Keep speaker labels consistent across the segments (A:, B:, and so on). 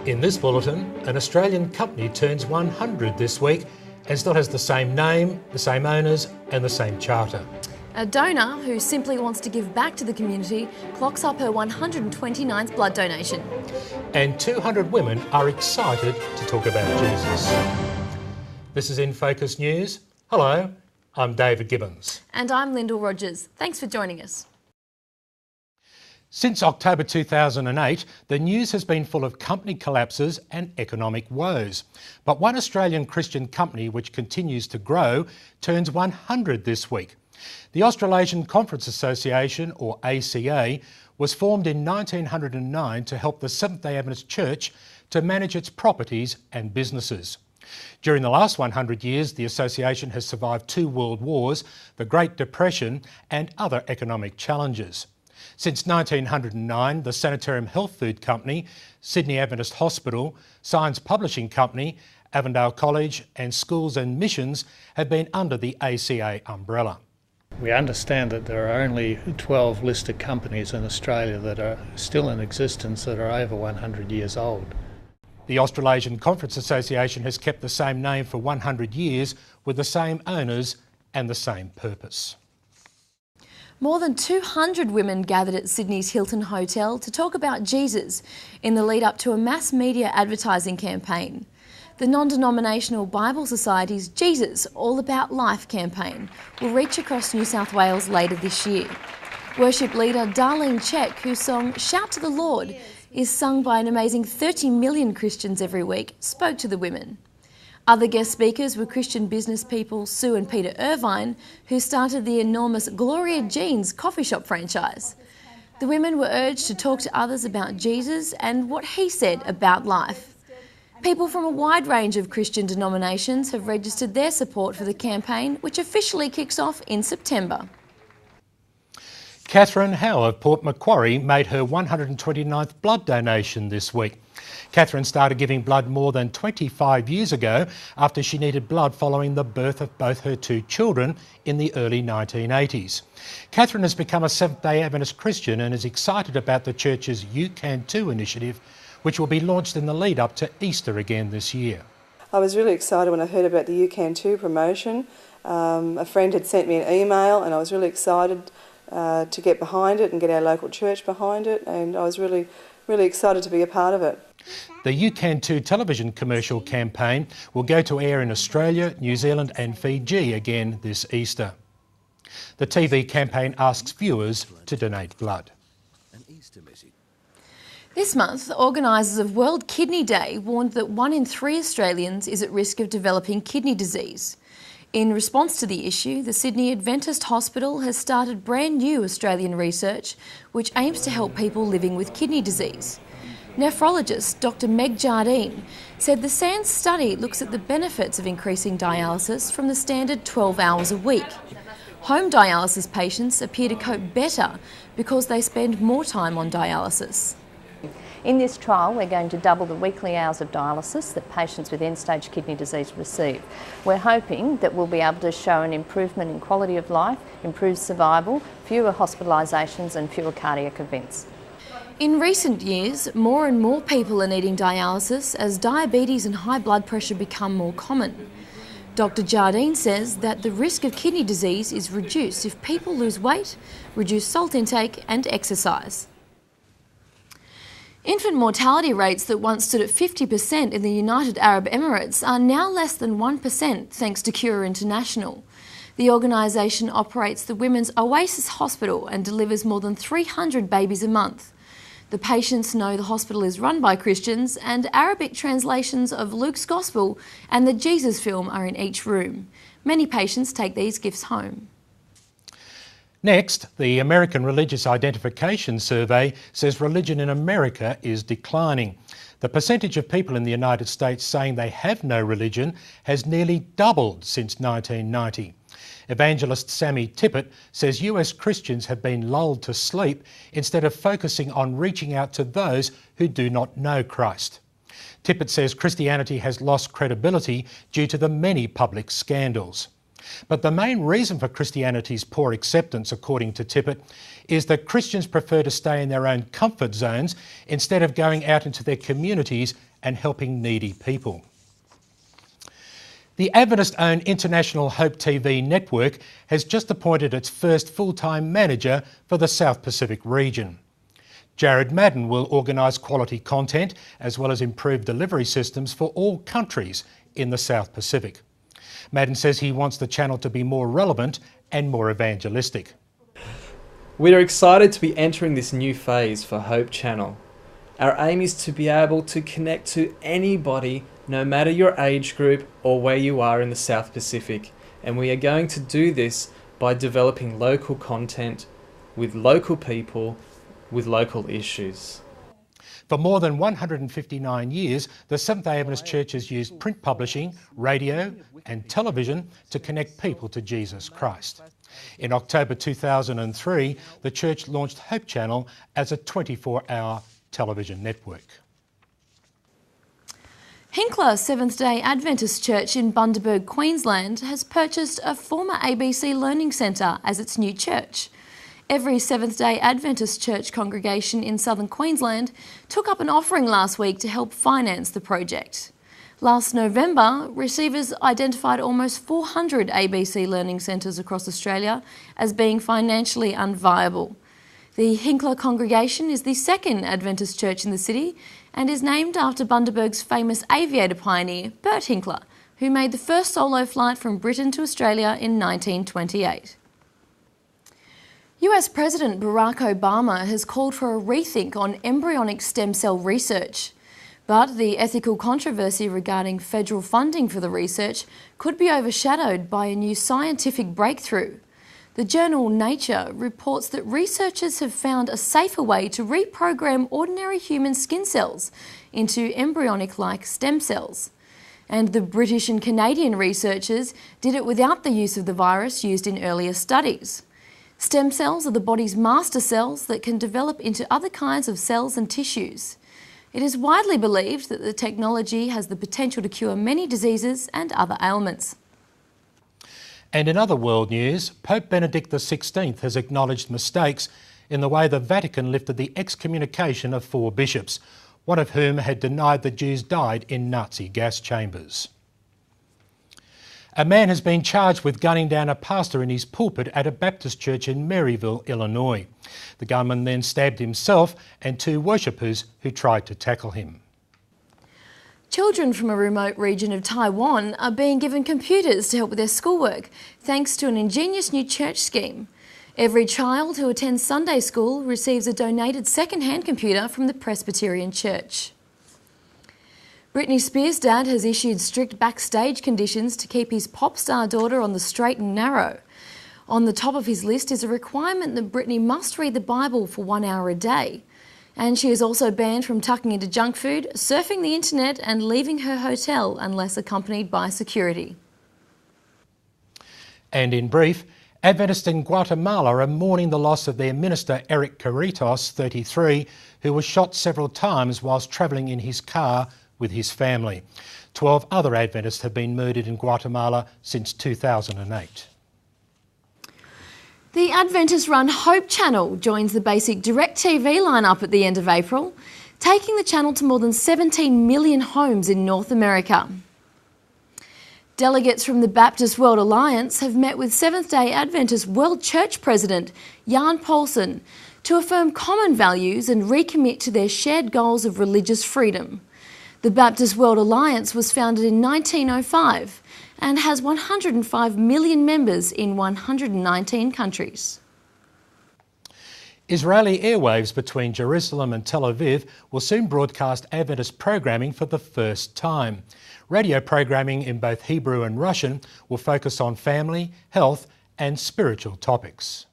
A: In this bulletin, an Australian company turns 100 this week and still has the same name, the same owners and the same charter.
B: A donor who simply wants to give back to the community clocks up her 129th blood donation.
A: And 200 women are excited to talk about Jesus. This is InFocus News. Hello, I'm David Gibbons.
B: And I'm Lyndall Rogers. Thanks for joining us.
A: Since October 2008, the news has been full of company collapses and economic woes. But one Australian Christian company which continues to grow turns 100 this week. The Australasian Conference Association, or ACA, was formed in 1909 to help the Seventh-day Adventist Church to manage its properties and businesses. During the last 100 years, the association has survived 2 world wars, the Great Depression and other economic challenges. Since 1909, the Sanitarium Health Food Company, Sydney Adventist Hospital, Science Publishing Company, Avondale College and Schools and Missions have been under the ACA umbrella.
C: We understand that there are only 12 listed companies in Australia that are still in existence that are over 100 years old.
A: The Australasian Conference Association has kept the same name for 100 years with the same owners and the same purpose.
B: More than 200 women gathered at Sydney's Hilton Hotel to talk about Jesus in the lead up to a mass media advertising campaign. The non-denominational Bible Society's Jesus All About Life campaign will reach across New South Wales later this year. Worship leader Darlene Check, whose song Shout to the Lord is sung by an amazing 30 million Christians every week, spoke to the women. Other guest speakers were Christian business people Sue and Peter Irvine, who started the enormous Gloria Jean's coffee shop franchise. The women were urged to talk to others about Jesus and what he said about life. People from a wide range of Christian denominations have registered their support for the campaign, which officially kicks off in September.
A: Catherine Howe of Port Macquarie made her 129th blood donation this week. Catherine started giving blood more than 25 years ago after she needed blood following the birth of both her 2 children in the early 1980s. Catherine has become a Seventh-day Adventist Christian and is excited about the church's You Can Too initiative, which will be launched in the lead up to Easter again this year.
D: I was really excited when I heard about the You Can Too promotion. A friend had sent me an email and I was really excited to get behind it and get our local church behind it, and I was really excited to be a part of it.
A: The You Can Too television commercial campaign will go to air in Australia, New Zealand and Fiji again this Easter. The TV campaign asks viewers to donate blood.
B: This month, organisers of World Kidney Day warned that 1 in 3 Australians is at risk of developing kidney disease. In response to the issue, the Sydney Adventist Hospital has started brand new Australian research which aims to help people living with kidney disease. Nephrologist Dr Meg Jardine said the SANS study looks at the benefits of increasing dialysis from the standard 12 hours a week. Home dialysis patients appear to cope better because they spend more time on dialysis.
E: In this trial, we're going to double the weekly hours of dialysis that patients with end-stage kidney disease receive. We're hoping that we'll be able to show an improvement in quality of life, improved survival, fewer hospitalisations and fewer cardiac events.
B: In recent years, more and more people are needing dialysis as diabetes and high blood pressure become more common. Dr Jardine says that the risk of kidney disease is reduced if people lose weight, reduce salt intake and exercise. Infant mortality rates that once stood at 50% in the United Arab Emirates are now less than 1% thanks to Cure International. The organisation operates the Women's Oasis Hospital and delivers more than 300 babies a month. The patients know the hospital is run by Christians and Arabic translations of Luke's Gospel and the Jesus film are in each room. Many patients take these gifts home.
A: Next, the American Religious Identification Survey says religion in America is declining. The percentage of people in the United States saying they have no religion has nearly doubled since 1990. Evangelist Sammy Tippett says US Christians have been lulled to sleep instead of focusing on reaching out to those who do not know Christ. Tippett says Christianity has lost credibility due to the many public scandals. But the main reason for Christianity's poor acceptance, according to Tippett, is that Christians prefer to stay in their own comfort zones instead of going out into their communities and helping needy people. The Adventist-owned International Hope TV network has just appointed its first full-time manager for the South Pacific region. Jared Madden will organise quality content as well as improve delivery systems for all countries in the South Pacific. Madden says he wants the channel to be more relevant and more evangelistic.
F: We are excited to be entering this new phase for Hope Channel. Our aim is to be able to connect to anybody, no matter your age group or where you are in the South Pacific. And we are going to do this by developing local content with local people, with local issues.
A: For more than 159 years, the Seventh-day Adventist Church has used print publishing, radio and television to connect people to Jesus Christ. In October 2003, the church launched Hope Channel as a 24-hour television network.
B: Hinkler Seventh-day Adventist Church in Bundaberg, Queensland has purchased a former ABC Learning Centre as its new church. Every Seventh-day Adventist church congregation in southern Queensland took up an offering last week to help finance the project. Last November, receivers identified almost 400 ABC learning centres across Australia as being financially unviable. The Hinkler congregation is the second Adventist church in the city and is named after Bundaberg's famous aviator pioneer, Bert Hinkler, who made the first solo flight from Britain to Australia in 1928. US President Barack Obama has called for a rethink on embryonic stem cell research. But the ethical controversy regarding federal funding for the research could be overshadowed by a new scientific breakthrough. The journal Nature reports that researchers have found a safer way to reprogram ordinary human skin cells into embryonic-like stem cells. And the British and Canadian researchers did it without the use of the virus used in earlier studies. Stem cells are the body's master cells that can develop into other kinds of cells and tissues. It is widely believed that the technology has the potential to cure many diseases and other ailments.
A: And in other world news, Pope Benedict XVI has acknowledged mistakes in the way the Vatican lifted the excommunication of 4 bishops, one of whom had denied that Jews died in Nazi gas chambers. A man has been charged with gunning down a pastor in his pulpit at a Baptist church in Maryville, Illinois. The gunman then stabbed himself and 2 worshippers who tried to tackle him.
B: Children from a remote region of Taiwan are being given computers to help with their schoolwork, thanks to an ingenious new church scheme. Every child who attends Sunday school receives a donated second-hand computer from the Presbyterian Church. Britney Spears' dad has issued strict backstage conditions to keep his pop star daughter on the straight and narrow. On the top of his list is a requirement that Britney must read the Bible for 1 hour a day. And she is also banned from tucking into junk food, surfing the internet and leaving her hotel unless accompanied by security. And in brief, Adventists in Guatemala are mourning the loss of their minister Eric Carritos, 33, who was shot several times whilst travelling in his car with his family. 12 other Adventists have been murdered in Guatemala since 2008. The Adventist-run Hope Channel joins the basic DirecTV lineup at the end of April, taking the channel to more than 17 million homes in North America. Delegates from the Baptist World Alliance have met with Seventh-day Adventist World Church President Jan Paulsen to affirm common values and recommit to their shared goals of religious freedom. The Baptist World Alliance was founded in 1905 and has 105 million members in 119 countries.
A: Israeli airwaves between Jerusalem and Tel Aviv will soon broadcast Adventist programming for the first time. Radio programming in both Hebrew and Russian will focus on family, health and spiritual topics.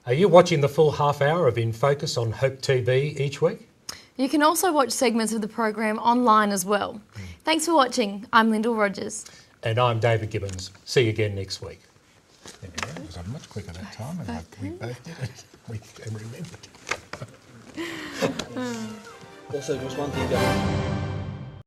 A: Are you watching the full half hour of InFocus on Hope TV each week?
B: You can also watch segments of the program online as well. Thanks for watching. I'm Lyndall Rogers.
A: And I'm David Gibbons. See you again next week. Anyway, it was much quicker that time and we both did it. We remembered.
G: Also, just one thing,